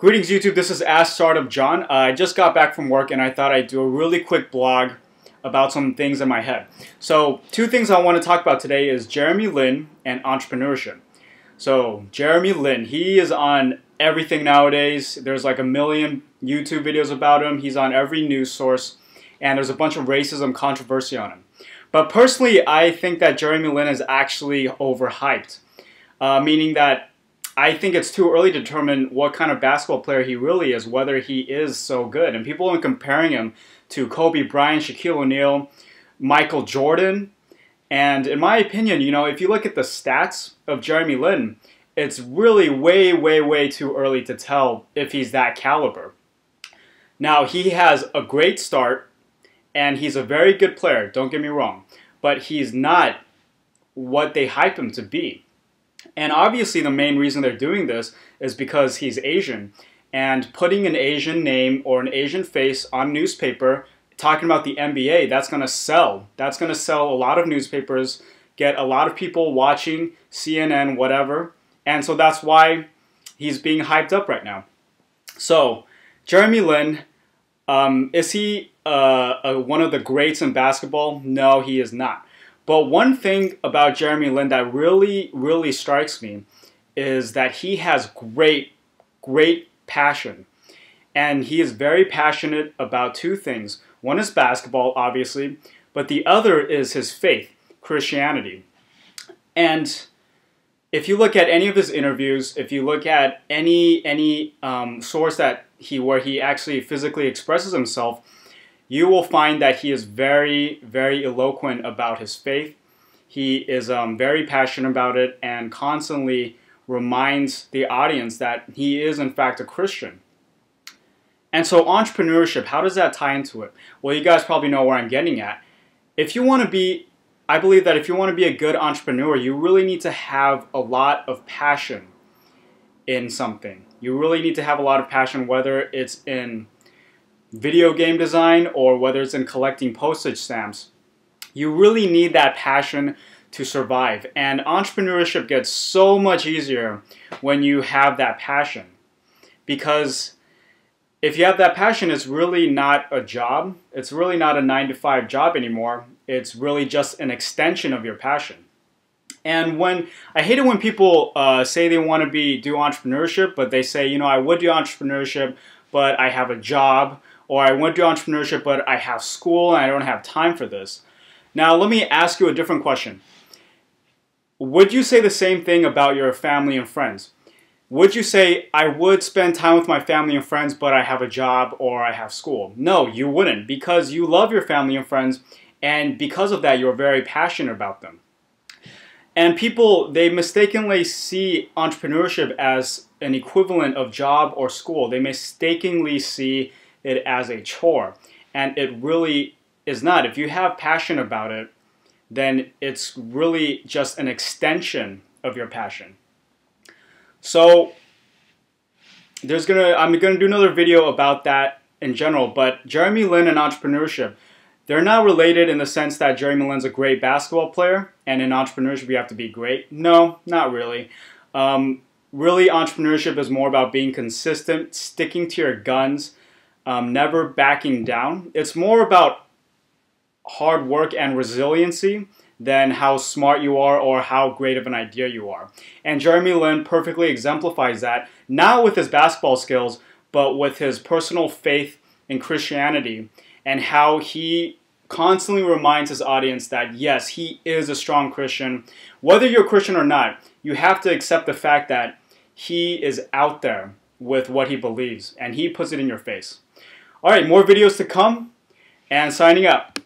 Greetings YouTube, this is Ask Startup John. I just got back from work and I thought I'd do a really quick blog about some things in my head. So two things I want to talk about today is Jeremy Lin and entrepreneurship. So Jeremy Lin, he is on everything nowadays. There's like a million YouTube videos about him. He's on every news source and there's a bunch of racism controversy on him. But personally, I think that Jeremy Lin is actually overhyped, meaning that I think it's too early to determine what kind of basketball player he really is, whether he is so good. And people are comparing him to Kobe Bryant, Shaquille O'Neal, Michael Jordan. And in my opinion, you know, if you look at the stats of Jeremy Lin, it's really way too early to tell if he's that caliber. Now, he has a great start, and he's a very good player, don't get me wrong. But he's not what they hype him to be. And obviously the main reason they're doing this is because he's Asian. And putting an Asian name or an Asian face on newspaper, talking about the NBA, that's going to sell. That's going to sell a lot of newspapers, get a lot of people watching CNN, whatever. And so that's why he's being hyped up right now. So, Jeremy Lin, is he one of the greats in basketball? No, he is not. But one thing about Jeremy Lin that really strikes me is that he has great passion. And he is very passionate about two things. One is basketball, obviously, but the other is his faith, Christianity. And if you look at any of his interviews, if you look at any source that where he actually physically expresses himself, you will find that he is very eloquent about his faith. He is very passionate about it and constantly reminds the audience that he is in fact a Christian. And so entrepreneurship, how does that tie into it? Well, you guys probably know where I'm getting at. If you want to be, I believe that if you want to be a good entrepreneur, you really need to have a lot of passion in something. You really need to have a lot of passion, whether it's in video game design or whether it's in collecting postage stamps. You really need that passion to survive. And entrepreneurship gets so much easier when you have that passion. Because if you have that passion, it's really not a job. It's really not a 9-to-5 job anymore. It's really just an extension of your passion. And I hate it when people say they want to do entrepreneurship, but they say, you know, I would do entrepreneurship, but I have a job. Or I want to do entrepreneurship, but I have school and I don't have time for this. Now, let me ask you a different question. Would you say the same thing about your family and friends? Would you say, I would spend time with my family and friends, but I have a job or I have school? No, you wouldn't, because you love your family and friends, and because of that, you're very passionate about them. And people, they mistakenly see entrepreneurship as an equivalent of job or school. They mistakenly see it as a chore, and it really is not. If you have passion about it, then it's really just an extension of your passion. So I'm gonna do another video about that in general, but Jeremy Lin and entrepreneurship, they're not related in the sense that Jeremy Lin's a great basketball player and in entrepreneurship you have to be great. No, not really. Really, entrepreneurship is more about being consistent, sticking to your guns, never backing down. It's more about hard work and resiliency than how smart you are or how great of an idea you are. And Jeremy Lin perfectly exemplifies that, not with his basketball skills, but with his personal faith in Christianity and how he constantly reminds his audience that yes, he is a strong Christian. Whether you're a Christian or not, you have to accept the fact that he is out there with what he believes and he puts it in your face. All right, more videos to come, and signing up.